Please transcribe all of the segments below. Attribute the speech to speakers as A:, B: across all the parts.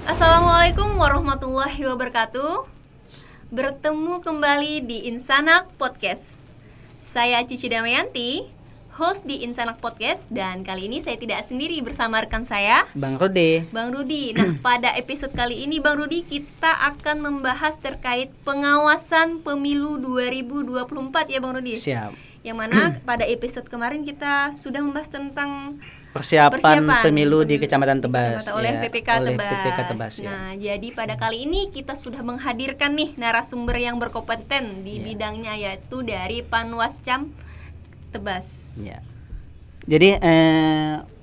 A: Assalamualaikum warahmatullahi wabarakatuh. Bertemu kembali di Insanak Podcast. Saya Cici Damayanti, host di Insanak Podcast, dan kali ini saya tidak sendiri bersama rekan saya,
B: Bang Rudi.
A: Nah, pada episode kali ini Bang Rudi, kita akan membahas terkait pengawasan pemilu 2024 ya Bang Rudi.
B: Siap.
A: Yang mana pada episode kemarin kita sudah membahas tentang
B: Persiapan pemilu di Kecamatan Tebas
A: oleh
B: ya,
A: PPK
B: oleh
A: Tebas.
B: PPK Tebas ya.
A: Nah, jadi pada kali ini kita sudah menghadirkan nih narasumber yang berkompeten di bidangnya, yaitu dari Panwascam Tebas.
B: Ya. Jadi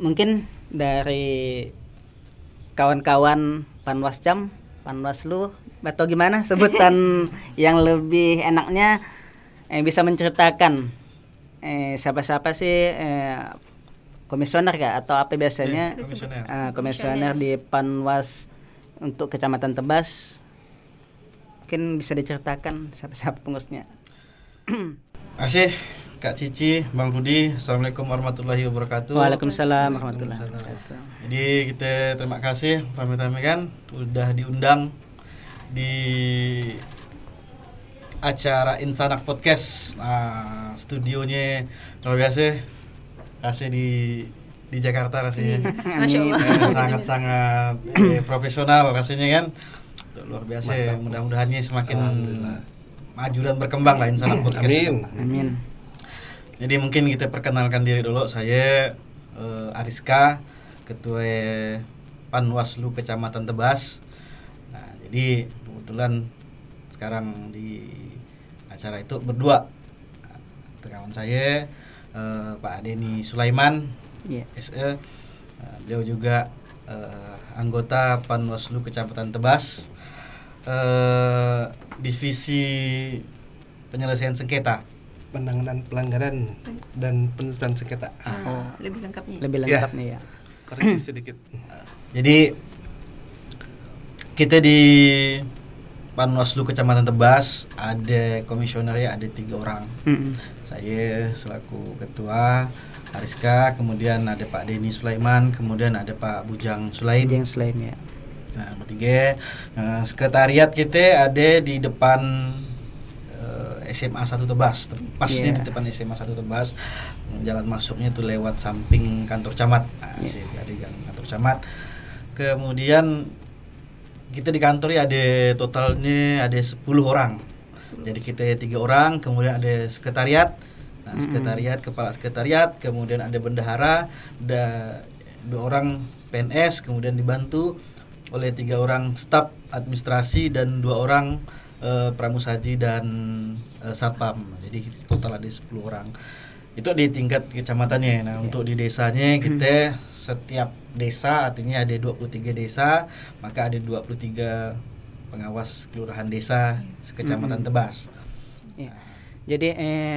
B: mungkin dari kawan-kawan Panwascam, Panwaslu atau gimana sebutan yang lebih enaknya, bisa menceritakan siapa-siapa sih komisioner kah atau apa biasanya? Komisioner di Panwas untuk Kecamatan Tebas. Mungkin bisa diceritakan siapa-siapa pengurusnya.
C: Asih Kak Cici, Bang Rudi, Assalamualaikum warahmatullahi wabarakatuh.
B: Waalaikumsalam warahmatullahi wabarakatuh.
C: Jadi kita terima kasih pamit-pamit kan udah diundang di acara Insanak Podcast. Nah, studionya luar biasa. Kasih di Jakarta rasanya.
A: Masya Allah.
C: Sangat-sangat profesional rasanya kan. Luar biasa. Mudah-mudahannya semakin maju dan berkembang lah Insanak Podcast.
B: Amin.
C: Jadi mungkin kita perkenalkan diri dulu. Saya Ariska, Ketua Panwaslu Kecamatan Tebas. Nah, jadi kebetulan sekarang di acara itu berdua. Kawan saya Pak Denny Sulaiman, SE. Beliau juga anggota Panwaslu Kecamatan Tebas, divisi penyelesaian sengketa,
D: penanganan pelanggaran dan penyelesaian sengketa.
A: Lebih lengkapnya.
B: Lebih lengkapnya ya.
D: Koreksi sedikit.
C: Jadi kita di Panwaslu Kecamatan Tebas ada komisionernya ada 3 orang. Saya selaku ketua, Ariska, kemudian ada Pak Denny Sulaiman, kemudian ada Pak Bujang Sulaim.
B: Ya.
C: Nah, bertiga. Nah, sekretariat kita ada di depan SMA 1 Tebas, pasnya di depan SMA 1 Tebas. Jalan masuknya tuh lewat samping kantor camat. Nah, ada kantor camat. Kemudian kita di kantor ya ada totalnya ada 10 orang. Jadi kita 3 orang, kemudian ada sekretariat. Nah, sekretariat, kepala sekretariat, kemudian ada bendahara, ada 2 orang PNS, kemudian dibantu oleh 3 orang staf administrasi dan 2 orang pramusaji dan sapam. Jadi total ada 10 orang. Itu di tingkat kecamatannya. Nah, untuk di desanya kita setiap desa artinya ada 23 desa, maka ada 23 pengawas kelurahan desa sekecamatan Tebas.
B: Ya. Jadi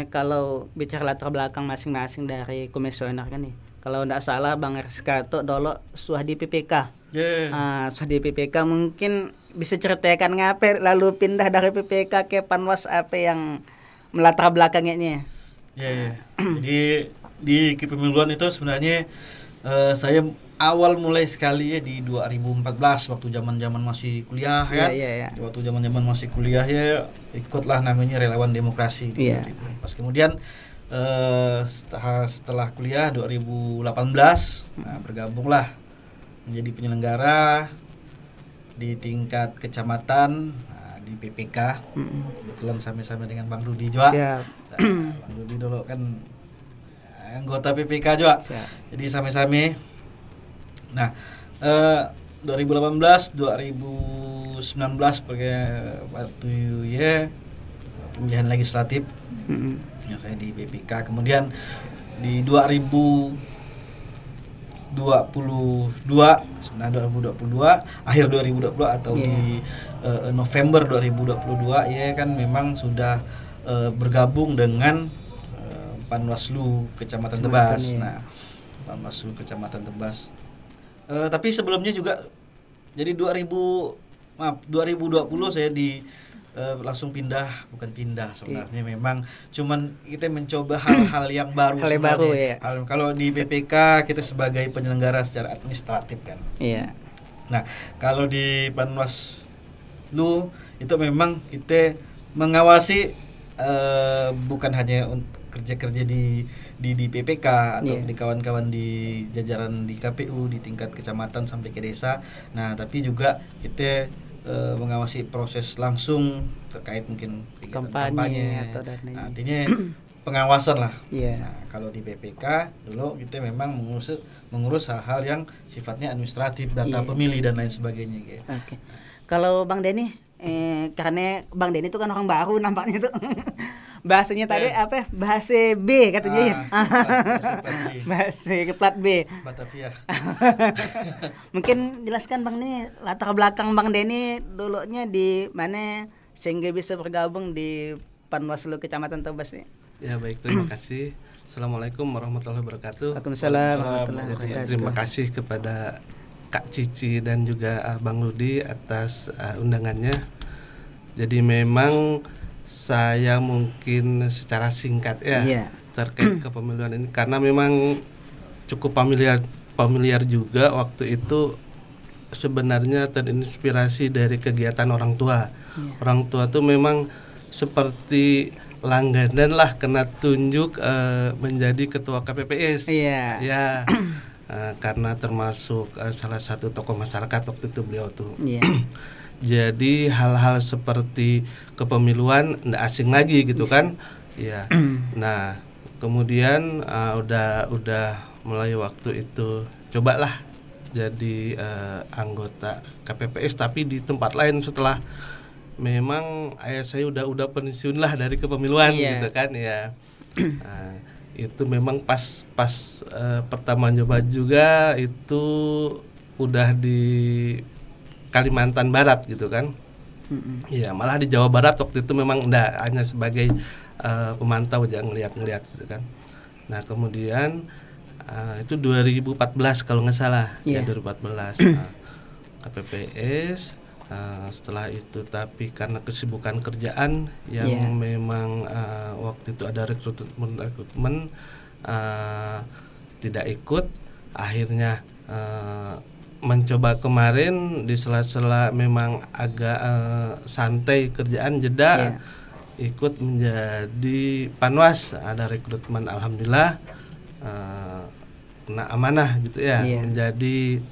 B: kalau bicara latar belakang masing-masing dari komisioner kan nih. Kalau tidak salah Bang Rizka itu dulu suah di PPK. Suah di PPK, mungkin bisa ceritakan ngapa lalu pindah dari PPK ke Panwas, apa yang melatar belakangnya?
C: Jadi di kepemiluan itu sebenarnya saya awal mulai sekali ya di 2014 waktu zaman-zaman masih kuliah ya. Waktu zaman-zaman masih kuliah ya ikutlah namanya relawan demokrasi. Pas kemudian setelah kuliah 2018 bergabunglah menjadi penyelenggara di tingkat kecamatan di PPK. Kebetulan sama-sama dengan Bang Rudi juga. Bang Rudi dulu kan anggota PPK juga. Jadi sama-sama. Nah, 2018, 2019 sebagai waktu ya pemilihan legislatif. Ya, saya di PPK. Kemudian di 2022 akhir 2022 atau di November 2022 ya kan memang sudah bergabung dengan Panwaslu Kecamatan Tebas. Nah, Panwaslu Kecamatan Tebas. Tapi sebelumnya juga jadi 2020 saya langsung bukan pindah sebenarnya, memang cuman kita mencoba hal-hal yang baru.
B: Ya.
C: Kalau di PPK kita sebagai penyelenggara secara administratif kan.
B: Iya.
C: Nah, kalau di Panwas lu itu memang kita mengawasi bukan hanya kerja-kerja di PPK atau di kawan-kawan di jajaran di KPU di tingkat kecamatan sampai ke desa. Nah, tapi juga kita mengawasi proses langsung terkait mungkin kampanye
B: atau dan
C: nah, artinya pengawasan lah.
B: Yeah.
C: Nah, kalau di PPK dulu kita memang mengurus hal-hal yang sifatnya administratif, data pemilih dan lain sebagainya gitu.
B: Oke. Kalau Bang Denny, karena Bang Denny itu kan orang baru nampaknya tuh. Bahasanya tadi apa? Bahasa B katanya ya. Bahasa plat B.
C: Batavia.
B: Mungkin jelaskan Bang nih latar belakang Bang Denny dulunya di mana sehingga bisa bergabung di Panwaslu Kecamatan Tebas nih.
D: Ya baik, terima kasih. Assalamualaikum warahmatullahi wabarakatuh.
B: Waalaikumsalam warahmatullahi wabarakatuh.
D: Terima kasih kepada Kak Cici dan juga Bang Rudi atas undangannya. Jadi memang saya mungkin secara singkat terkait kepemiluan ini karena memang cukup familiar juga waktu itu sebenarnya terinspirasi dari kegiatan orang tua. Orang tua tuh memang seperti langganan lah kena tunjuk menjadi ketua KPPS. Ya. Karena termasuk salah satu tokoh masyarakat waktu itu beliau tuh. Jadi hal-hal seperti kepemiluan nggak asing lagi gitu kan. Ya. Nah, kemudian udah mulai waktu itu cobalah jadi anggota KPPS tapi di tempat lain setelah memang ayah saya udah pensiun lah dari kepemiluan gitu kan ya. Itu memang pas pertama nyoba juga itu udah di Kalimantan Barat gitu kan. Iya, malah di Jawa Barat waktu itu memang enggak hanya sebagai pemantau aja ngeliat gitu kan. Nah, kemudian itu 2014 kalau nggak salah, ya 2014 KPPS. Setelah itu tapi karena kesibukan kerjaan yang memang waktu itu ada rekrutmen tidak ikut, akhirnya mencoba kemarin di sela-sela memang agak santai kerjaan jeda ikut menjadi Panwas, ada rekrutmen alhamdulillah kena amanah gitu ya menjadi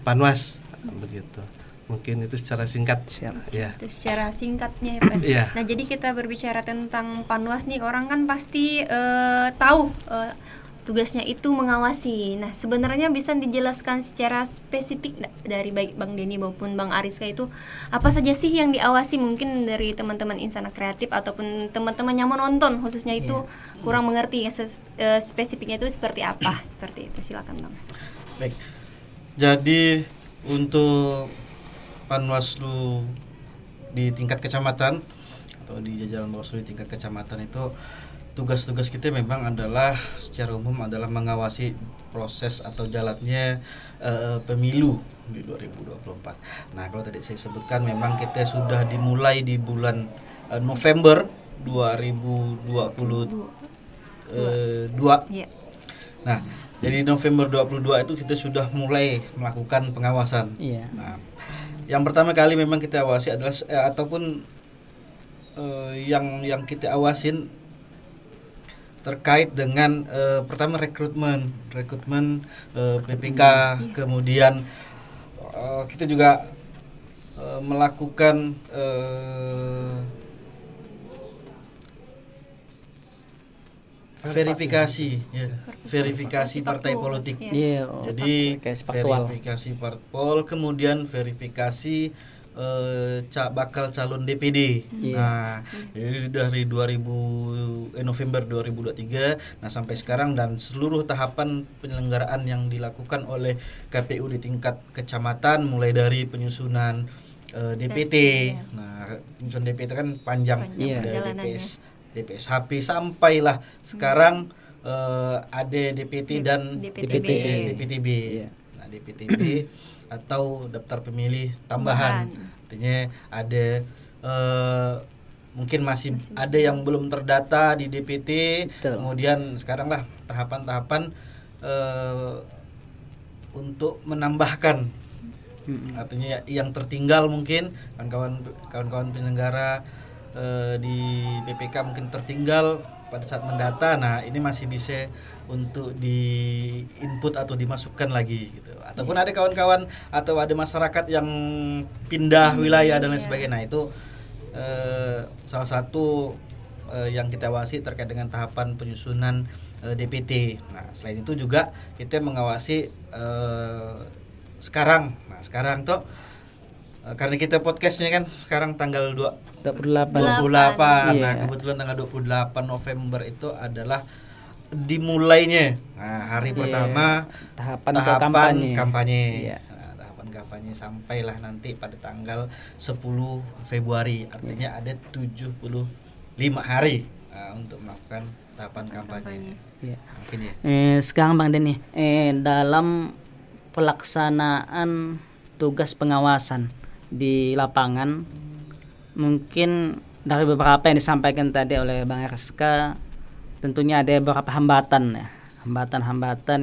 D: Panwas begitu. Mungkin itu secara singkat. Ya.
A: Itu secara singkatnya ya Pak. Nah, jadi kita berbicara tentang Panwas nih, orang kan pasti tahu tugasnya itu mengawasi. Nah, sebenarnya bisa dijelaskan secara spesifik dari baik Bang Denny maupun Bang Ariska itu apa saja sih yang diawasi, mungkin dari teman-teman Insanak Kreatif ataupun teman-teman yang menonton khususnya itu kurang mengerti ya spesifiknya itu seperti apa. Seperti itu, silakan Bang.
C: Baik. Jadi untuk Panwaslu di tingkat kecamatan atau di jajaran Panwaslu di tingkat kecamatan itu tugas-tugas kita memang adalah secara umum adalah mengawasi proses atau jalannya pemilu di 2024. Nah, kalau tadi saya sebutkan memang kita sudah dimulai di bulan November 2022. Nah, jadi November 22 itu kita sudah mulai melakukan pengawasan. Nah, yang pertama kali memang kita awasi adalah ataupun yang kita awasin terkait dengan pertama rekrutmen PPK, kemudian kita juga melakukan verifikasi partai politik. Jadi verifikasi parpol, kemudian verifikasi bakal calon DPD. Nah, jadi dari November 2023, nah sampai sekarang dan seluruh tahapan penyelenggaraan yang dilakukan oleh KPU di tingkat kecamatan mulai dari penyusunan DPT. Nah, penyusunan DPT kan panjang dari DPSHP sampailah sekarang ada DPT dan DPTB. Nah, DPTB atau daftar pemilih tambahan. Artinya ada mungkin masih ada yang belum terdata di DPT. Kemudian sekarang lah tahapan-tahapan untuk menambahkan Artinya yang tertinggal mungkin kawan-kawan penyelenggara di BPK mungkin tertinggal pada saat mendata. Nah, ini masih bisa untuk di input atau dimasukkan lagi gitu. Ataupun ada kawan-kawan atau ada masyarakat yang pindah wilayah dan lain sebagainya. Nah, itu salah satu yang kita awasi terkait dengan tahapan penyusunan DPT. Nah, selain itu juga kita mengawasi sekarang tuh karena kita podcastnya kan sekarang tanggal 28. Nah, kebetulan tanggal 28 November itu adalah dimulainya hari pertama tahapan kampanye. Nah, tahapan kampanye sampailah nanti pada tanggal 10 Februari. Artinya ada 75 hari untuk melakukan tahapan kampanye. Mungkin ya.
B: Sekarang Bang Denny, dalam pelaksanaan tugas pengawasan di lapangan, mungkin dari beberapa yang disampaikan tadi oleh Bang RSK, tentunya ada beberapa hambatan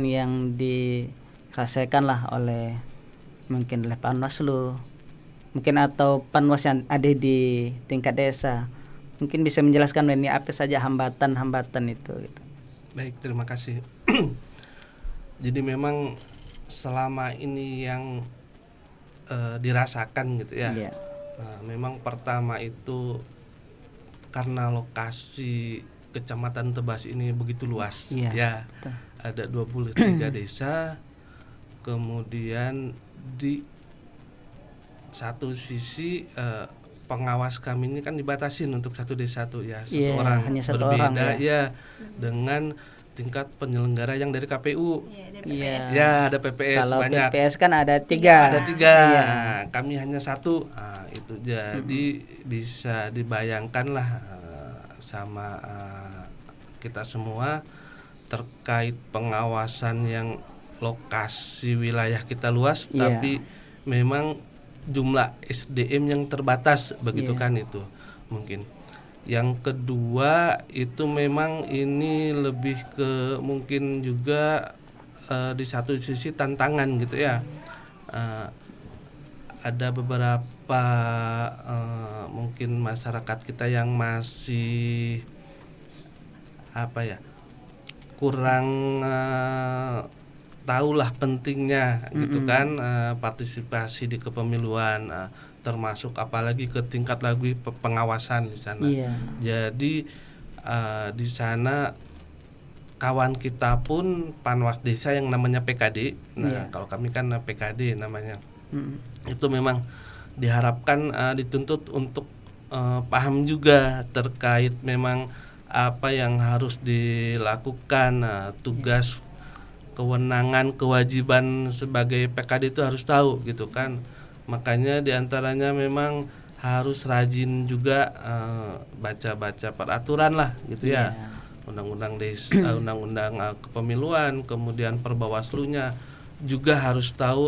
B: yang dirasakan lah oleh Panwaslu, mungkin atau Panwas yang ada di tingkat desa. Mungkin bisa menjelaskan ini apa saja hambatan itu gitu.
D: Baik, terima kasih. Jadi memang selama ini yang dirasakan gitu ya. Memang pertama itu karena lokasi Kecamatan Tebas ini begitu luas ya. Ada 23 desa. Kemudian di satu sisi pengawas kami ini kan dibatasin untuk satu desa tuh ya, satu orang,
B: hanya satu
D: berbeda
B: orang,
D: ya dengan tingkat penyelenggara yang dari KPU.
B: Ada
D: PPS.
B: Kalau
D: banyak.
B: PPS kan ada 3.
D: Nah, kami hanya 1. Itu jadi bisa dibayangkan lah sama kita semua terkait pengawasan yang lokasi wilayah kita luas, tapi memang jumlah SDM yang terbatas begitu kan itu mungkin. Yang kedua itu memang ini lebih ke mungkin juga di satu sisi tantangan gitu ya. Ada beberapa mungkin masyarakat kita yang masih kurang tahulah pentingnya gitu kan partisipasi di kepemiluan. Termasuk apalagi ke tingkat lagi pengawasan di sana. Jadi di sana kawan kita pun Panwas Desa yang namanya PKD. Nah, kalau kami kan PKD namanya. Itu memang diharapkan dituntut untuk paham juga terkait memang apa yang harus dilakukan, tugas, kewenangan, kewajiban sebagai PKD itu harus tahu gitu kan. Makanya diantaranya memang harus rajin juga baca-baca peraturan lah gitu ya. Undang-undang desa, undang-undang kepemiluan, kemudian Perbawaslunya juga harus tahu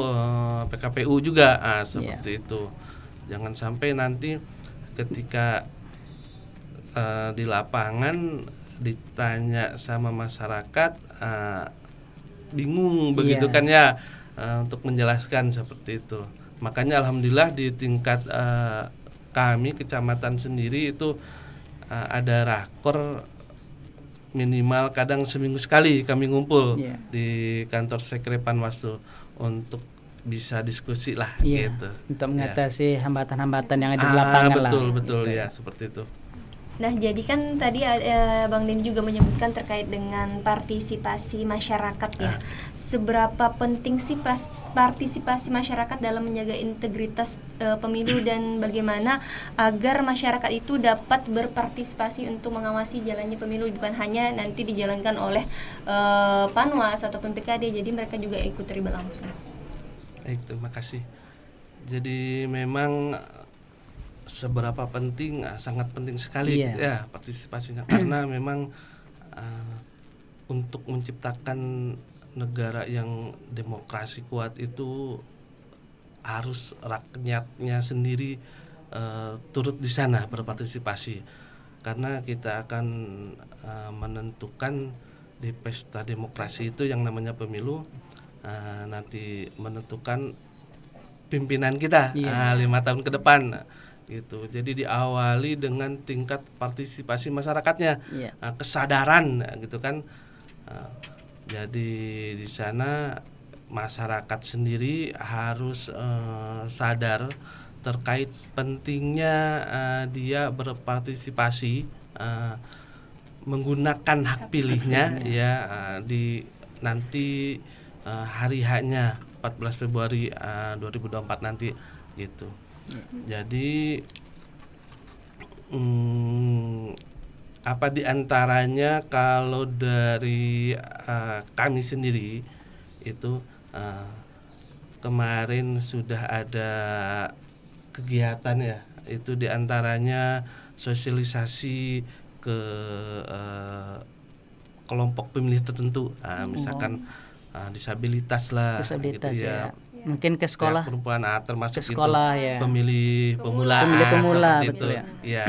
D: PKPU juga seperti itu. Jangan sampai nanti ketika di lapangan ditanya sama masyarakat bingung begitu kan ya untuk menjelaskan seperti itu. Makanya alhamdulillah di tingkat kami kecamatan sendiri itu ada rakor minimal kadang seminggu sekali kami ngumpul di kantor Sekre Panwaslu untuk bisa diskusi lah gitu.
B: Untuk mengatasi hambatan-hambatan yang ada di lapangan lah.
D: Betul ya seperti itu.
A: Nah, jadi kan tadi Bang Denny juga menyebutkan terkait dengan partisipasi masyarakat ya. Seberapa penting sih partisipasi masyarakat dalam menjaga integritas pemilu dan bagaimana agar masyarakat itu dapat berpartisipasi untuk mengawasi jalannya pemilu, bukan hanya nanti dijalankan oleh Panwas ataupun PKD, jadi mereka juga ikut terlibat langsung.
D: Baik, terima kasih. Jadi memang seberapa penting, sangat penting sekali gitu ya partisipasinya, karena memang untuk menciptakan negara yang demokrasi kuat itu harus rakyatnya sendiri turut di sana berpartisipasi, karena kita akan menentukan di pesta demokrasi itu yang namanya pemilu, nanti menentukan pimpinan kita 5 tahun ke depan gitu. Jadi diawali dengan tingkat partisipasi masyarakatnya, kesadaran gitu kan. Jadi di sana masyarakat sendiri harus sadar terkait pentingnya dia berpartisipasi menggunakan hak pilihnya di nanti hari haknya 14 Februari 2024 nanti gitu. Jadi apa diantaranya kalau dari kami sendiri itu kemarin sudah ada kegiatan ya, itu diantaranya sosialisasi ke kelompok pemilih tertentu, misalkan disabilitas lah,
B: disabilitas
D: gitu ya.
B: Mungkin ke sekolah,
D: perempuan termasuk
B: ke sekolah,
D: itu pemilih pemula,
B: betul
D: itu ya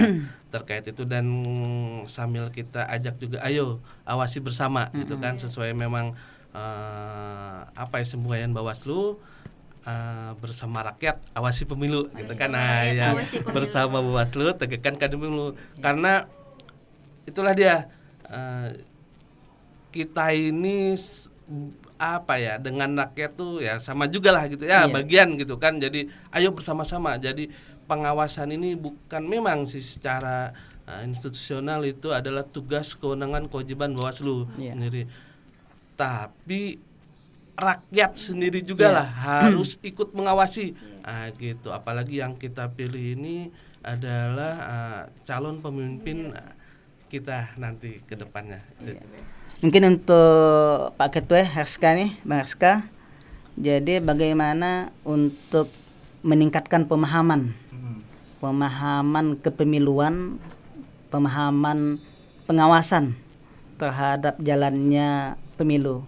D: terkait itu. Dan sambil kita ajak juga, ayo awasi bersama gitu kan, sesuai memang semboyan Bawaslu bersama rakyat awasi pemilu gitu kan. Bersama Bawaslu tegakkan pemilu, karena itulah dia kita ini dengan rakyat tuh ya sama juga lah gitu ya, bagian gitu kan. Jadi ayo bersama-sama. Jadi pengawasan ini bukan memang sih secara institusional, itu adalah tugas, kewenangan, kewajiban Bawaslu sendiri. Tapi rakyat sendiri juga lah harus ikut mengawasi gitu. Apalagi yang kita pilih ini adalah calon pemimpin kita nanti ke depannya.
B: Mungkin untuk Pak Ketua Herska nih, Bang Herska. Jadi bagaimana untuk meningkatkan pemahaman kepemiluan, pemahaman pengawasan terhadap jalannya pemilu.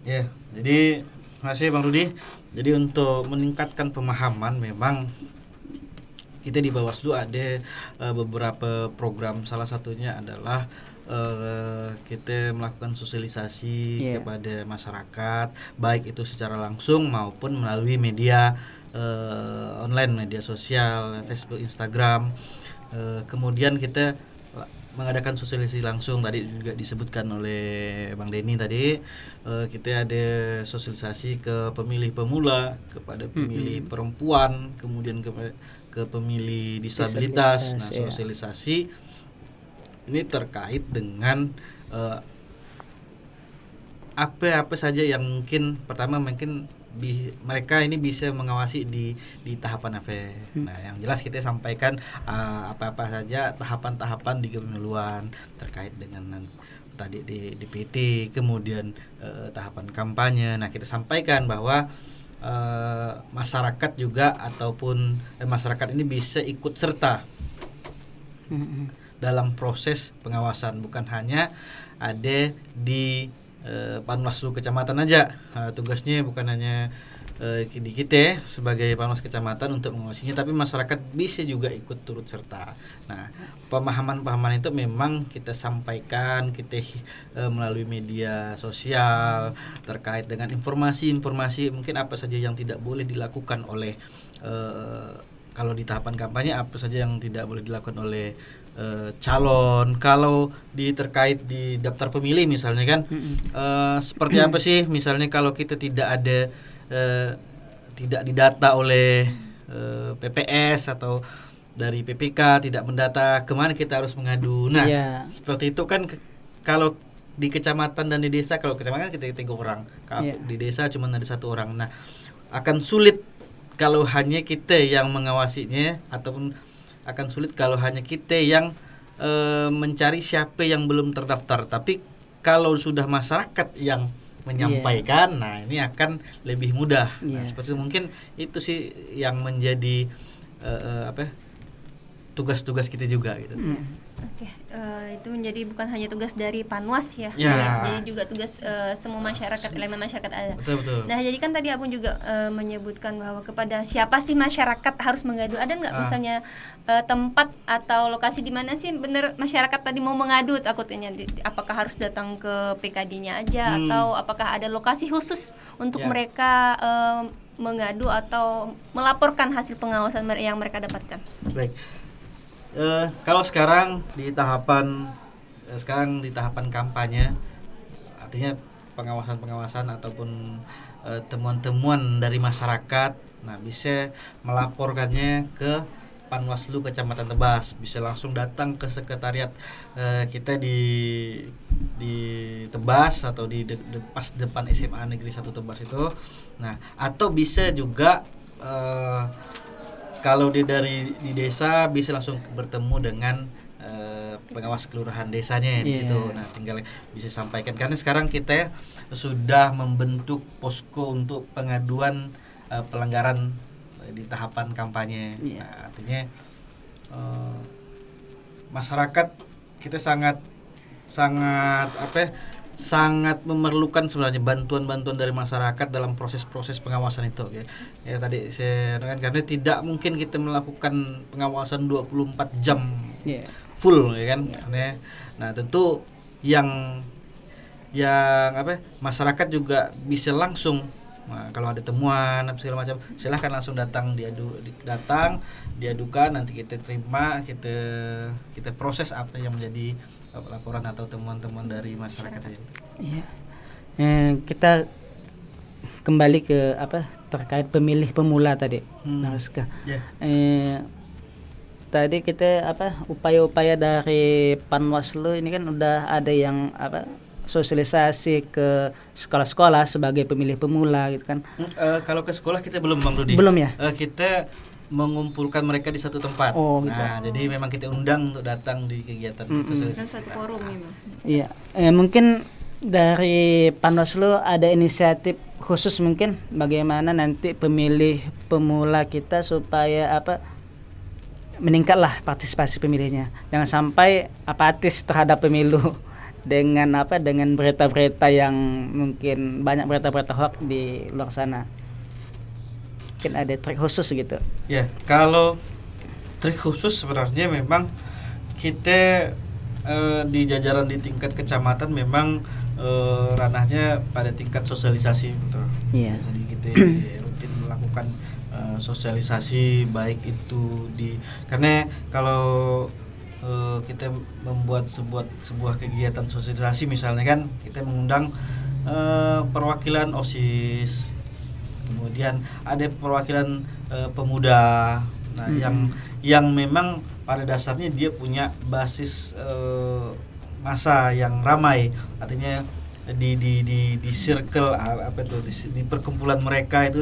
C: Ya, jadi makasih Bang Rudi. Jadi untuk meningkatkan pemahaman, memang kita di Bawaslu ada beberapa program. Salah satunya adalah kita melakukan sosialisasi kepada masyarakat, baik itu secara langsung maupun melalui media online, media sosial, Facebook, Instagram. Kemudian kita mengadakan sosialisasi langsung, tadi juga disebutkan oleh Bang Denny tadi. Kita ada sosialisasi ke pemilih pemula, kepada pemilih perempuan, kemudian ke pemilih disabilitas. Nah, sosialisasi ini terkait dengan apa saja yang mungkin pertama mereka ini bisa mengawasi di tahapan apa. Nah, yang jelas kita sampaikan apa saja tahapan-tahapan di kepemiluan terkait dengan tadi di DPT, kemudian tahapan kampanye. Nah, kita sampaikan bahwa masyarakat juga ataupun masyarakat ini bisa ikut serta dalam proses pengawasan, bukan hanya ada di Panwaslu kecamatan aja. Tugasnya bukan hanya di kita sebagai Panwas kecamatan untuk mengawasinya, tapi masyarakat bisa juga ikut turut serta. Nah, pemahaman itu memang kita sampaikan, kita melalui media sosial terkait dengan informasi mungkin apa saja yang tidak boleh dilakukan oleh kalau di tahapan kampanye, apa saja yang tidak boleh dilakukan oleh calon. Kalau terkait di daftar pemilih misalnya kan, seperti apa sih misalnya kalau kita tidak didata oleh PPS atau dari PPK, tidak mendata, kemana kita harus mengadu. Nah, seperti itu kan. Kalau di kecamatan dan di desa, kalau kecamatan kita 3 orang, di desa cuma ada 1 orang. Nah, akan sulit kalau hanya kita yang mengawasinya, ataupun akan sulit kalau hanya kita yang mencari siapa yang belum terdaftar. Tapi kalau sudah masyarakat yang menyampaikan, nah ini akan lebih mudah. Nah, seperti mungkin itu sih yang menjadi tugas-tugas kita juga gitu.
A: Oke, itu menjadi bukan hanya tugas dari Panwas ya, jadi juga tugas semua masyarakat, elemen masyarakat ada.
C: Betul.
A: Nah, jadi kan tadi Abun juga menyebutkan bahwa kepada siapa sih masyarakat harus mengadu. Ada nggak misalnya tempat atau lokasi di mana sih benar masyarakat tadi mau mengadu? Takutnya apakah harus datang ke PKD-nya aja atau apakah ada lokasi khusus untuk mereka mengadu atau melaporkan hasil pengawasan yang mereka dapatkan?
C: Baik. Kalau sekarang di tahapan kampanye, artinya pengawasan ataupun temuan-temuan dari masyarakat, nah bisa melaporkannya ke Panwaslu Kecamatan Tebas, bisa langsung datang ke sekretariat kita di Tebas atau di pas depan SMA Negeri 1 Tebas itu. Nah, atau bisa juga kalau di desa bisa langsung bertemu dengan pengawas kelurahan desanya di situ. Nah, tinggal bisa sampaikan karena sekarang kita sudah membentuk posko untuk pengaduan pelanggaran di tahapan kampanye. Nah, artinya masyarakat kita sangat memerlukan sebenarnya bantuan dari masyarakat dalam proses pengawasan itu. Ya tadi saya katakan karena tidak mungkin kita melakukan pengawasan 24 jam full, ya kan. Nah, tentu yang masyarakat juga bisa langsung, nah, kalau ada temuan segala macam silahkan langsung datang diadukan, nanti kita terima, kita proses apa yang menjadi laporan atau temuan-temuan dari masyarakat.
B: Iya. Kita kembali ke terkait pemilih pemula tadi, Rizka. Tadi kita upaya-upaya dari Panwaslu ini kan udah ada yang sosialisasi ke sekolah-sekolah sebagai pemilih pemula gitu kan.
C: Kalau ke sekolah kita belum, Bang Rudi.
B: Belum ya?
C: Kita mengumpulkan mereka di satu tempat. Jadi memang kita undang untuk datang di kegiatan sosialisasi.
A: Satu forum memang.
B: Iya. Mungkin dari Panwaslu ada inisiatif khusus mungkin bagaimana nanti pemilih pemula kita supaya meningkatlah partisipasi pemilihnya. Jangan sampai apatis terhadap pemilu dengan berita-berita yang mungkin banyak berita-berita hoax di luar sana. Mungkin ada trik khusus gitu.
C: Ya, kalau trik khusus sebenarnya memang kita di jajaran di tingkat kecamatan memang ranahnya pada tingkat sosialisasi, betul. Jadi kita rutin melakukan sosialisasi, baik itu karena kalau kita membuat sebuah kegiatan sosialisasi misalnya kan kita mengundang perwakilan OSIS, kemudian ada perwakilan pemuda, nah yang memang pada dasarnya dia punya basis massa yang ramai, artinya di circle di perkumpulan mereka itu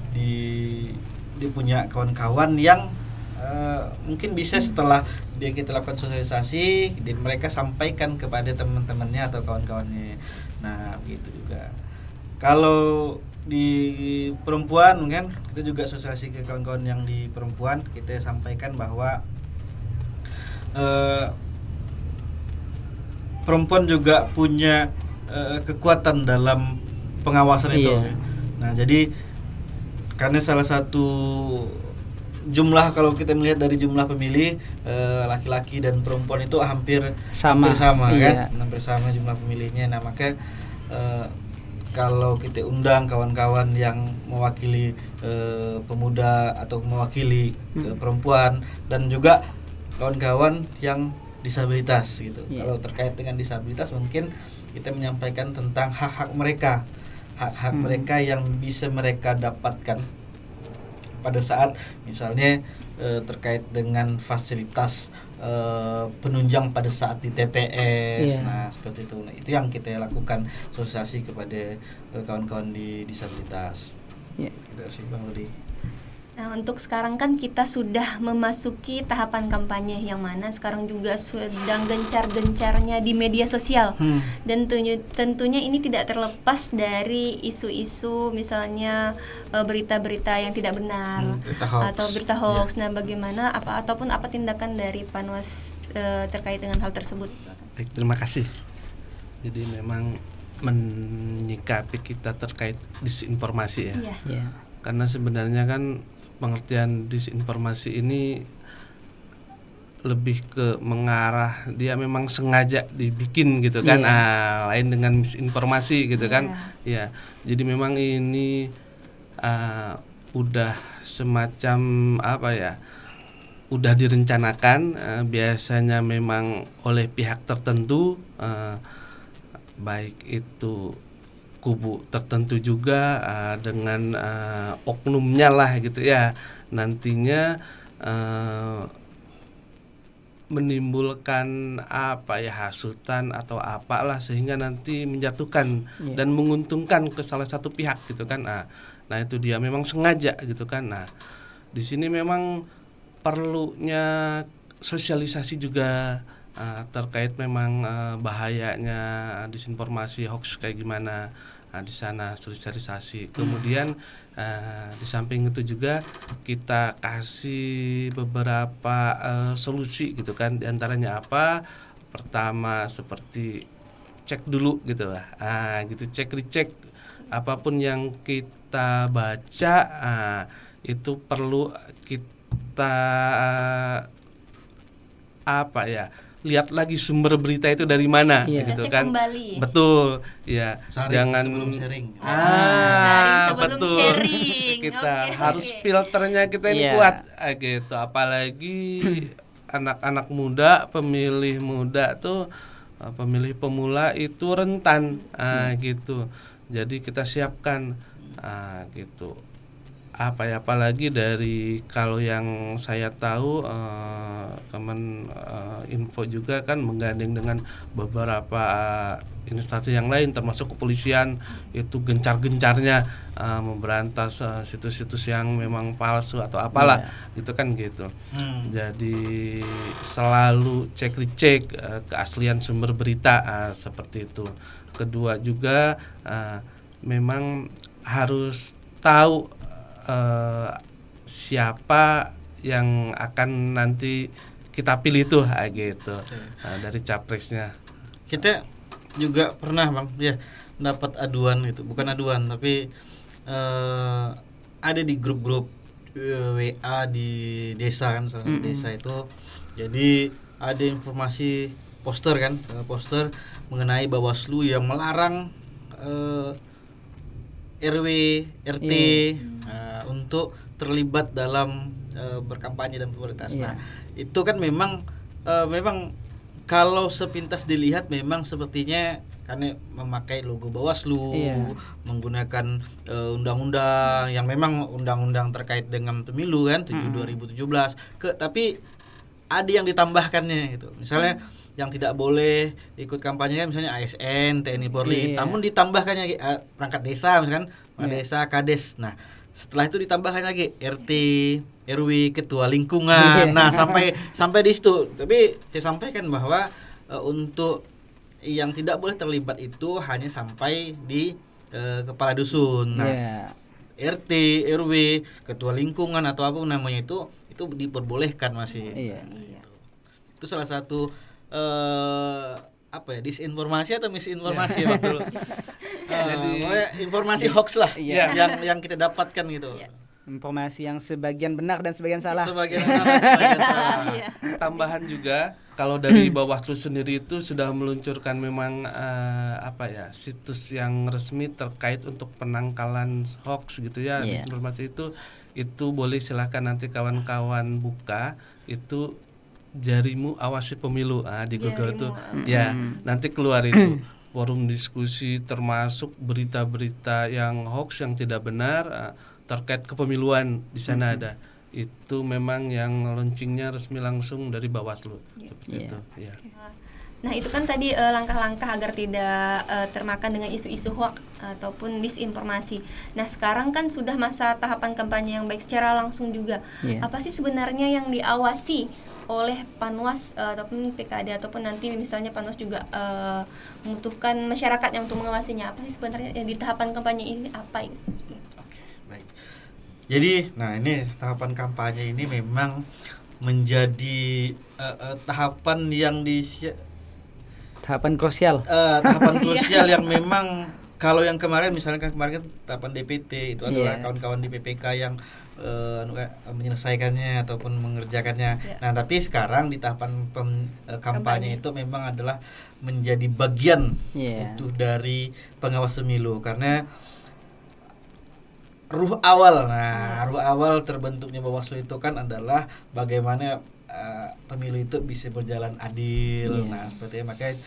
C: dia punya kawan-kawan yang mungkin bisa setelah kita lakukan sosialisasi mereka sampaikan kepada teman-temannya atau kawan-kawannya. Nah, begitu juga kalau di perempuan kan kita juga sosialisasi ke kawan-kawan yang di perempuan, kita sampaikan bahwa perempuan juga punya kekuatan dalam pengawasan itu. Nah, jadi karena salah satu jumlah, kalau kita melihat dari jumlah pemilih laki-laki dan perempuan itu hampir sama kan, hampir sama jumlah pemilihnya. Nah, maka kalau kita undang kawan-kawan yang mewakili pemuda atau mewakili perempuan dan juga kawan-kawan yang disabilitas gitu. Kalau terkait dengan disabilitas mungkin kita menyampaikan tentang hak-hak mereka. Hak-hak mereka yang bisa mereka dapatkan pada saat misalnya terkait dengan fasilitas penunjang pada saat di TPS. Nah, seperti itu. Nah, itu yang kita lakukan sosialisasi kepada kawan-kawan di disabilitas. Itu sih, Bang Rudi.
A: Nah, untuk sekarang kan kita sudah memasuki tahapan kampanye yang mana sekarang juga sedang gencar-gencarnya di media sosial. Dan tentunya ini tidak terlepas dari isu-isu misalnya berita-berita yang tidak benar atau berita hoax. Nah, bagaimana ataupun apa tindakan dari Panwas terkait dengan hal tersebut?
D: Baik, terima kasih. Jadi memang menyikapi kita terkait disinformasi ya. Karena sebenarnya kan pengertian disinformasi ini lebih ke mengarah dia memang sengaja dibikin gitu kan, lain dengan misinformasi gitu kan. Jadi memang ini udah semacam udah direncanakan, biasanya memang oleh pihak tertentu, baik itu kubu tertentu juga dengan oknumnya lah gitu ya, nantinya menimbulkan hasutan atau apalah sehingga nanti menjatuhkan dan menguntungkan ke salah satu pihak gitu kan. Nah itu dia memang sengaja gitu kan. Nah di sini memang perlunya sosialisasi juga terkait memang bahayanya disinformasi, hoax kayak gimana. Di sana sosialisasi. Kemudian di samping itu juga kita kasih beberapa solusi gitu kan. Di antaranya apa? Pertama seperti cek dulu gitu lah. Gitu, cek recheck apapun yang kita baca itu perlu kita lihat lagi sumber berita itu dari mana gitu kan.
A: Kembali.
D: Betul. Ya, jangan
C: sebelum sharing.
D: Betul.
A: Sharing.
D: Kita harus filternya kita ini kuat gitu. Apalagi anak-anak muda, pemilih muda tuh, pemilih pemula itu rentan gitu. Jadi kita siapkan gitu. Apalagi dari kalau yang saya tahu Info juga kan menggandeng dengan beberapa instansi yang lain termasuk kepolisian, itu gencar-gencarnya memberantas situs-situs yang memang palsu atau apalah gitu kan gitu. Jadi selalu cek-recek keaslian sumber berita seperti itu. Kedua juga memang harus tahu siapa yang akan nanti kita pilih tuh gitu dari capresnya.
C: Kita juga pernah Bang dapat aduan gitu, bukan aduan tapi ada di grup-grup WA di desa kan, salah satu desa itu. Jadi ada informasi poster mengenai Bawaslu yang melarang RW, RT untuk terlibat dalam berkampanye dan prioritas. Nah, itu kan memang kalau sepintas dilihat memang sepertinya karena memakai logo Bawaslu, menggunakan undang-undang yang memang undang-undang terkait dengan pemilu kan 2017. Tapi ada yang ditambahkannya gitu. Misalnya yang tidak boleh ikut kampanye kan misalnya ASN, TNI Polri, namun ditambahkannya perangkat desa misalkan, desa, Kades. Nah, setelah itu ditambahkan lagi RT, RW, ketua lingkungan. Nah, sampai di situ. Tapi saya sampaikan bahwa untuk yang tidak boleh terlibat itu hanya sampai di kepala dusun. Nah, RT, RW, ketua lingkungan atau apa namanya itu diperbolehkan masih. Itu salah satu disinformasi atau misinformasi betul. Jadi informasi hoax lah yang kita dapatkan gitu.
B: Informasi yang sebagian benar dan sebagian salah.
C: Sebagian salah.
D: Tambahan juga kalau dari Bawaslu sendiri itu sudah meluncurkan memang situs yang resmi terkait untuk penangkalan hoax gitu ya. Disinformasi itu boleh silahkan nanti kawan-kawan buka itu Jarimu Awasi Pemilu di Google tuh nanti keluar itu forum diskusi termasuk berita-berita yang hoax yang tidak benar terkait kepemiluan di sana ada. Itu memang yang launchingnya resmi langsung dari Bawaslu seperti itu.
A: Nah itu kan tadi langkah-langkah agar tidak termakan dengan isu-isu hoax ataupun disinformasi. Nah sekarang kan sudah masa tahapan kampanye yang baik secara langsung juga. Apa sih sebenarnya yang diawasi oleh Panwas ataupun PKD ataupun nanti misalnya Panwas juga membutuhkan masyarakat yang untuk mengawasinya? Apa sih sebenarnya di tahapan kampanye ini apa ini?
C: Oke, baik. Jadi, ini tahapan kampanye ini memang menjadi tahapan yang
B: tahapan krusial.
C: Tahapan krusial yang memang kalau yang kemarin tahapan DPT itu adalah kawan-kawan di PPK yang menyelesaikannya ataupun mengerjakannya. Nah, tapi sekarang di tahapan kampanye itu memang adalah menjadi bagian utuh dari pengawas pemilu karena ruh awal. Nah, ruh awal terbentuknya Bawaslu itu kan adalah bagaimana pemilu itu bisa berjalan adil. Nah, seperti makanya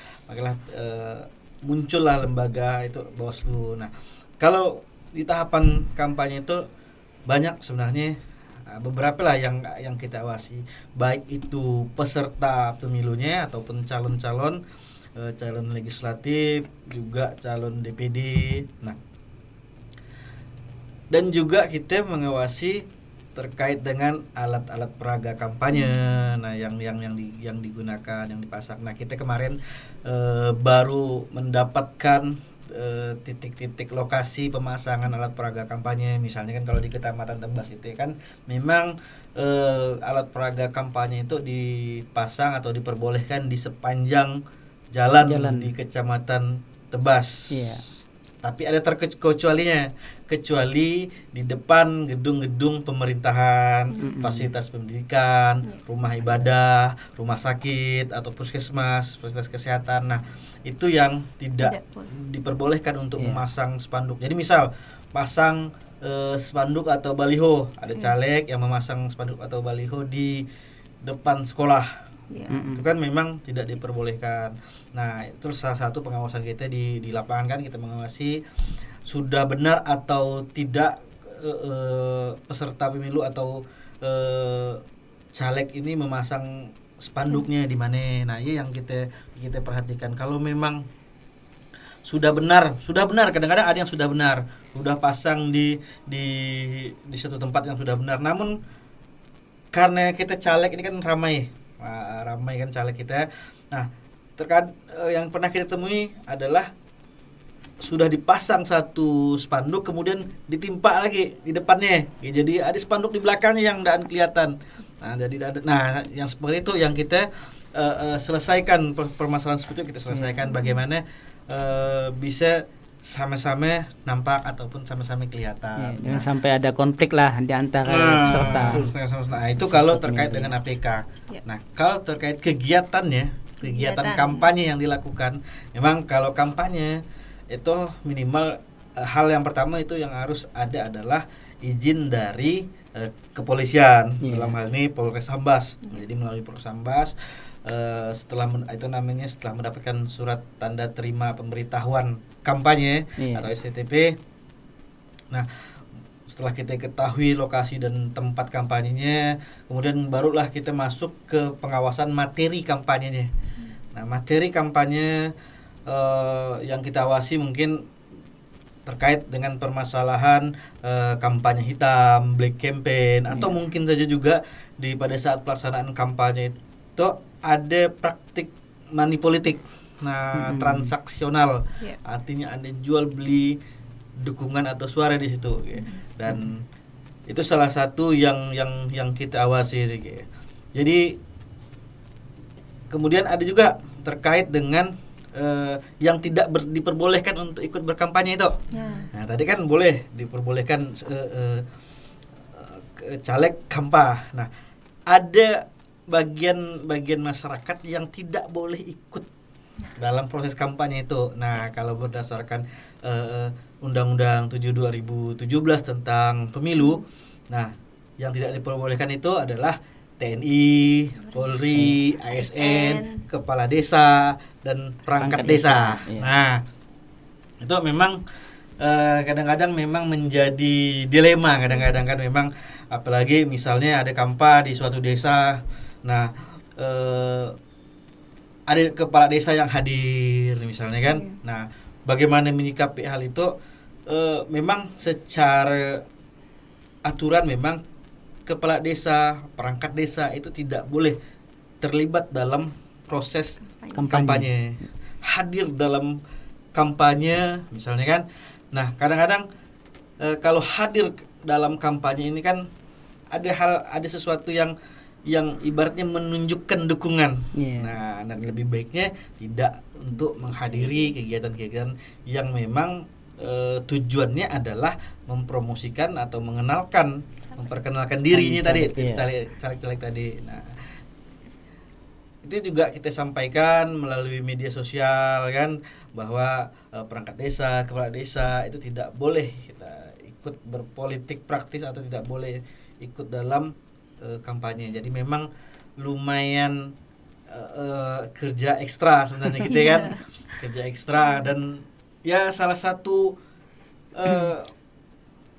C: muncullah lembaga itu Bawaslu. Nah, kalau di tahapan kampanye itu banyak sebenarnya beberapa lah yang kita awasi, baik itu peserta pemilunya ataupun calon legislatif, juga calon DPD. Nah, dan juga kita mengawasi terkait dengan alat-alat peraga kampanye. Nah, yang digunakan, yang dipasang. Nah, kita kemarin baru mendapatkan titik-titik lokasi pemasangan alat peraga kampanye. Misalnya kan kalau di Kecamatan Tebas itu kan memang alat peraga kampanye itu dipasang atau diperbolehkan di sepanjang jalan. Di Kecamatan Tebas. Tapi ada terkecualinya, kecuali di depan gedung-gedung pemerintahan, fasilitas pendidikan, rumah ibadah, rumah sakit atau puskesmas, fasilitas kesehatan. Nah, itu yang tidak diperbolehkan untuk memasang spanduk. Jadi misal pasang spanduk atau baliho, ada caleg yang memasang spanduk atau baliho di depan sekolah. Itu kan memang tidak diperbolehkan. Nah, itu salah satu pengawasan kita di lapangan kan, kita mengawasi sudah benar atau tidak peserta pemilu atau caleg ini memasang spanduknya di mana. Nah, ini yang kita perhatikan. Kalau memang sudah benar, kadang-kadang ada yang sudah benar, sudah pasang di satu tempat yang sudah benar. Namun karena kita caleg ini kan ramai kan caleg kita. Nah, terkait yang pernah kita temui adalah sudah dipasang satu spanduk kemudian ditimpa lagi di depannya. Ya, jadi ada spanduk di belakangnya yang tidak kelihatan. Nah, yang seperti itu yang kita selesaikan permasalahan seperti itu, kita selesaikan bagaimana bisa sama-sama nampak ataupun sama-sama kelihatan.
B: Jangan sampai ada konflik lah di antara peserta.
C: Nah, itu kalau terkait dengan APK. Nah, kalau terkait kegiatan kampanye yang dilakukan, memang kalau kampanye itu minimal hal yang pertama itu yang harus ada adalah izin dari kepolisian. Dalam hal ini Polres Sambas. Jadi melalui Polres Sambas setelah mendapatkan surat tanda terima pemberitahuan kampanye atau STTP. Nah, setelah kita ketahui lokasi dan tempat kampanyenya, kemudian barulah kita masuk ke pengawasan materi kampanyenya. Nah, materi kampanye yang kita awasi mungkin terkait dengan permasalahan kampanye hitam, black campaign, atau mungkin saja juga pada saat pelaksanaan kampanye itu ada praktik money politik. Nah, transaksional, artinya ada jual beli dukungan atau suara di situ, dan itu salah satu yang kita awasi. Jadi kemudian ada juga terkait dengan yang tidak diperbolehkan untuk ikut berkampanye itu. Nah, tadi kan boleh diperbolehkan caleg kampah. Nah, ada bagian masyarakat yang tidak boleh ikut dalam proses kampanye itu. Nah, kalau berdasarkan Undang-Undang 7 2017 tentang pemilu, nah yang tidak diperbolehkan itu adalah TNI, Polri, ASN, kepala desa, dan perangkat desa. Nah, itu memang kadang-kadang memang menjadi dilema. Kadang-kadang kan memang, apalagi misalnya ada kampanye di suatu desa. Nah, ada kepala desa yang hadir misalnya kan. Nah, bagaimana menyikapi hal itu? Memang secara aturan memang kepala desa, perangkat desa itu tidak boleh terlibat dalam proses kampanye. Hadir dalam kampanye misalnya kan. Nah, kadang-kadang kalau hadir dalam kampanye ini kan ada sesuatu yang ibaratnya menunjukkan dukungan. Nah, dan lebih baiknya tidak untuk menghadiri kegiatan-kegiatan yang memang tujuannya adalah mempromosikan atau memperkenalkan dirinya tadi, caleg-caleg tadi. Nah, itu juga kita sampaikan melalui media sosial kan, bahwa perangkat desa, kepala desa itu tidak boleh kita ikut berpolitik praktis atau tidak boleh ikut dalam kampanye. Jadi memang lumayan kerja ekstra sebenarnya gitu kan. Kerja ekstra, dan ya salah satu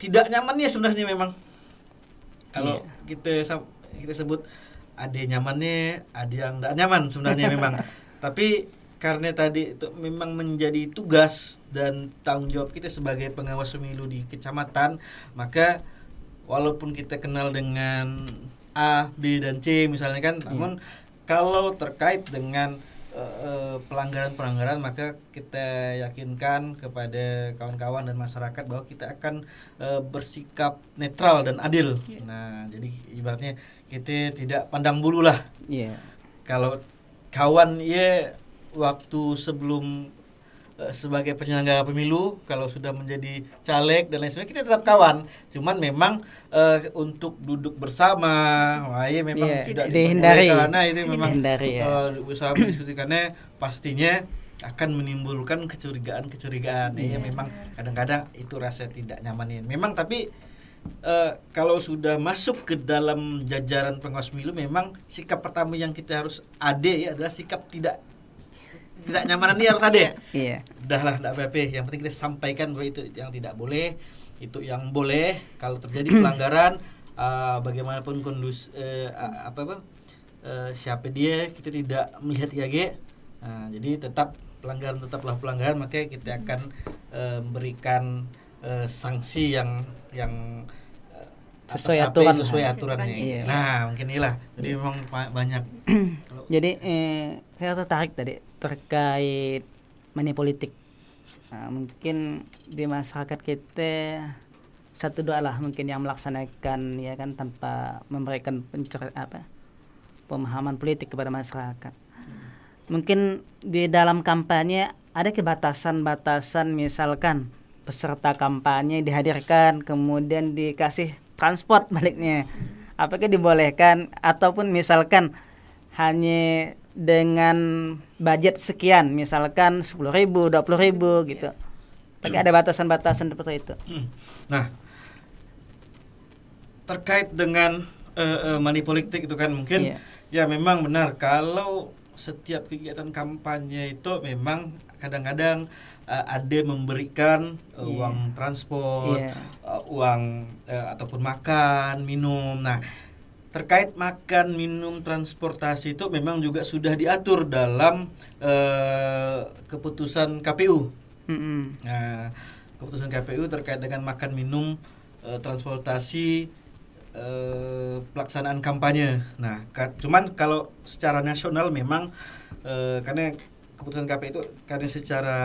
C: tidak nyamannya sebenarnya memang kalau kita sebut ada nyamannya, ada yang tidak nyaman sebenarnya memang. Tapi karena tadi itu memang menjadi tugas dan tanggung jawab kita sebagai pengawas pemilu di kecamatan, maka walaupun kita kenal dengan A, B, dan C misalnya kan, namun kalau terkait dengan pelanggaran-pelanggaran, maka kita yakinkan kepada kawan-kawan dan masyarakat bahwa kita akan bersikap netral dan adil. Nah, jadi ibaratnya kita tidak pandang bulu lah. Kalau kawan waktu sebelum sebagai penyelenggara pemilu, kalau sudah menjadi caleg dan lain sebagainya, kita tetap kawan. Cuman memang untuk duduk bersama, memang tidak
B: dihindari.
C: Karena itu memang
B: bersama
C: diskusikannya pastinya akan menimbulkan kecurigaan. Memang kadang-kadang itu rasa tidak nyamanin. Memang tapi kalau sudah masuk ke dalam jajaran pengawas pemilu, memang sikap pertama yang kita harus ada adalah sikap tidak nyamanan ini harus ada. Udahlah, enggak apa-apa. Yang penting kita sampaikan bahwa itu yang tidak boleh, itu yang boleh. Kalau terjadi pelanggaran, bagaimanapun siapa dia, kita tidak melihat IAG. Jadi tetaplah pelanggaran, maka kita akan memberikan sanksi yang
B: sesuai aturan.
C: Sesuai aturannya. Nah, mungkin inilah. Jadi memang banyak.
B: Jadi saya tertarik tadi terkait money politik. Mungkin di masyarakat kita 1-2 lah mungkin yang melaksanakan ya kan tanpa memberikan pemahaman politik kepada masyarakat. Mungkin di dalam kampanye ada batasan misalkan peserta kampanye dihadirkan kemudian dikasih transport baliknya. Apakah dibolehkan ataupun misalkan hanya dengan budget sekian, misalkan 10.000, 20.000 gitu. Tapi ada batasan-batasan seperti itu.
C: Nah, terkait dengan money politik itu kan mungkin ya memang benar kalau setiap kegiatan kampanye itu memang kadang-kadang ada memberikan uang transport, uang ataupun makan, minum. Nah, terkait makan, minum, transportasi itu memang juga sudah diatur dalam keputusan KPU. Nah, keputusan KPU terkait dengan makan, minum, transportasi, pelaksanaan kampanye. Nah, cuman kalau secara nasional memang karena keputusan KPU itu karena secara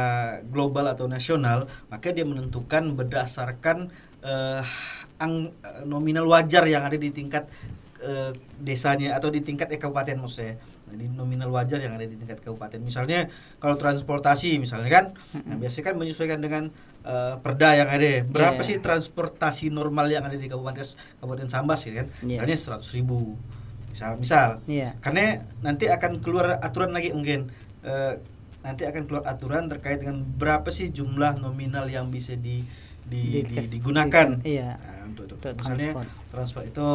C: global atau nasional, maka dia menentukan berdasarkan nominal wajar yang ada di tingkat desanya atau di tingkat kabupaten maksudnya. Jadi nominal wajar yang ada di tingkat kabupaten. Misalnya kalau transportasi misalnya kan, nah biasanya kan menyesuaikan dengan perda yang ada. Berapa sih transportasi normal yang ada di Kabupaten Sambas gitu kan? Misalnya 100.000. Misal. Karena nanti akan keluar aturan lagi mungkin. Nanti akan keluar aturan terkait dengan berapa sih jumlah nominal yang bisa digunakan. Nah, untuk misalnya transport itu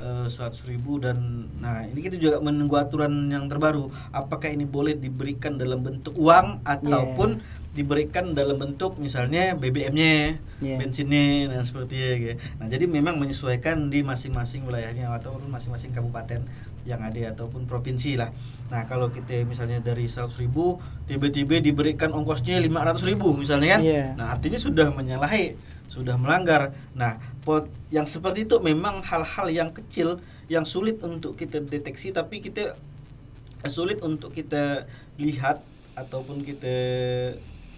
C: 100.000 dan nah ini kita juga menunggu aturan yang terbaru. Apakah ini boleh diberikan dalam bentuk uang ataupun diberikan dalam bentuk misalnya BBM-nya, bensinnya, dan seperti itu. Nah, jadi memang menyesuaikan di masing-masing wilayahnya ataupun masing-masing kabupaten yang ada ataupun provinsi lah. Nah, kalau kita misalnya dari 100.000 tiba-tiba diberikan ongkosnya 500.000 misalnya kan. Nah, artinya sudah menyalahi, sudah melanggar. Nah, yang seperti itu memang hal-hal yang kecil yang sulit untuk kita deteksi, tapi kita sulit untuk kita lihat ataupun kita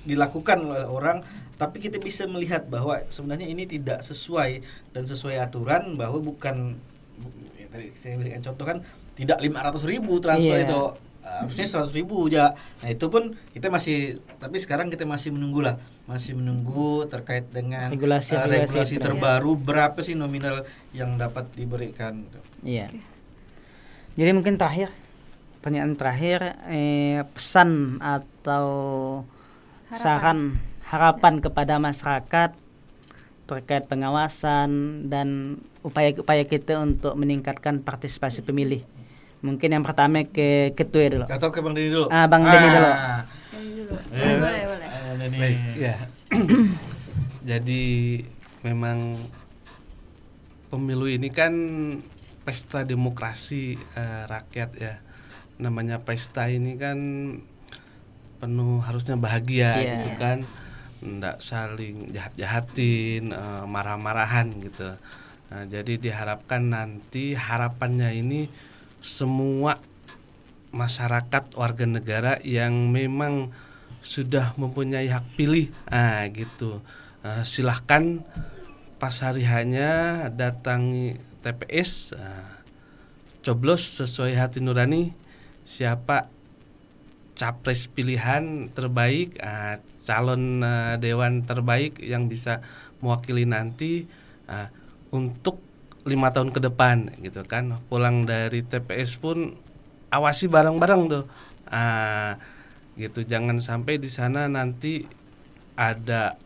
C: dilakukan oleh orang, tapi kita bisa melihat bahwa sebenarnya ini tidak sesuai dan sesuai aturan, bahwa bukan tadi saya berikan contoh kan tidak 500.000 transfer itu harusnya 100.000 aja. Nah, itu pun kita masih, tapi sekarang kita masih menunggu terkait dengan regulasi terbaru berapa sih nominal yang dapat diberikan.
B: Jadi mungkin pertanyaan terakhir, pesan atau saran harapan kepada masyarakat terkait pengawasan dan upaya-upaya kita untuk meningkatkan partisipasi pemilih. Mungkin yang pertama ke ketua dulu.
C: Atau ke Bang Denny dulu.
B: Bang Denny dulu.
A: Boleh.
D: Baik, ya. Jadi memang pemilu ini kan pesta demokrasi rakyat ya. Namanya pesta ini kan penuh harusnya bahagia gitu kan. Nggak saling jahat-jahatin, marah-marahan gitu. Nah, jadi diharapkan nanti harapannya ini semua masyarakat warga negara yang memang sudah mempunyai hak pilih, gitu. Silahkan pas hari hanya datangi TPS, coblos sesuai hati nurani siapa capres pilihan terbaik, calon dewan terbaik yang bisa mewakili nanti untuk 5 tahun ke depan gitu kan. Pulang dari TPS pun awasi bareng-bareng tuh, gitu. Jangan sampai di sana nanti ada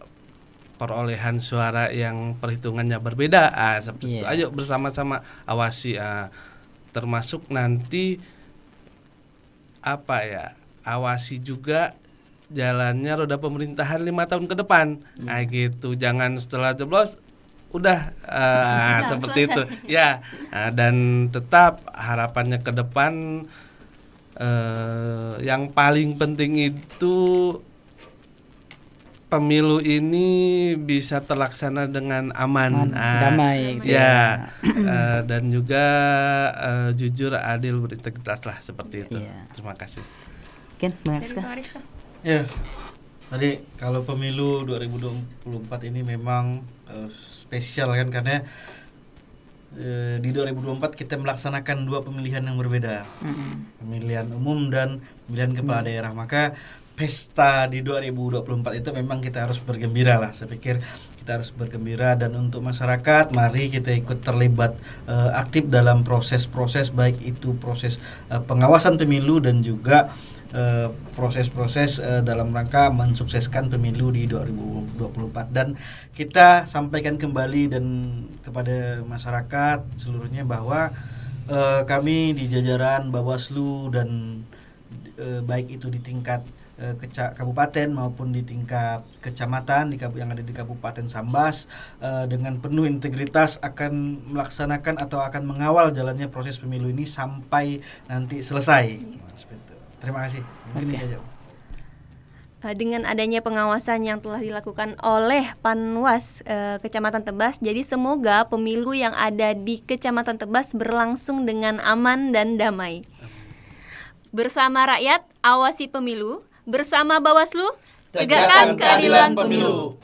D: perolehan suara yang perhitungannya berbeda, seperti itu. Ayo bersama-sama awasi, termasuk nanti awasi juga jalannya roda pemerintahan 5 tahun ke depan, gitu. Jangan setelah jeblos udah seperti itu ya. Dan tetap harapannya ke depan yang paling penting itu pemilu ini bisa terlaksana dengan aman,
B: damai gitu
D: ya. Dan juga jujur, adil, berintegritas lah, seperti itu. Terima kasih.
B: Mungkin Mariska.
C: Ya, tadi kalau pemilu 2024 ini memang spesial kan, karena di 2024 kita melaksanakan 2 pemilihan yang berbeda, pemilihan umum dan pemilihan kepala daerah. Maka pesta di 2024 itu memang kita harus bergembira lah. Saya pikir kita harus bergembira, dan untuk masyarakat mari kita ikut terlibat aktif dalam proses-proses, baik itu proses pengawasan pemilu dan juga proses-proses dalam rangka mensukseskan pemilu di 2024. Dan kita sampaikan kembali dan kepada masyarakat seluruhnya bahwa kami di jajaran Bawaslu dan baik itu di tingkat kabupaten maupun di tingkat kecamatan yang ada di Kabupaten Sambas, dengan penuh integritas akan melaksanakan atau akan mengawal jalannya proses pemilu ini sampai nanti selesai. Terima kasih.
A: Dengan adanya pengawasan yang telah dilakukan oleh Panwas Kecamatan Tebas, jadi semoga pemilu yang ada di Kecamatan Tebas berlangsung dengan aman dan damai. Bersama rakyat, awasi pemilu. Bersama Bawaslu, tegakkan keadilan pemilu.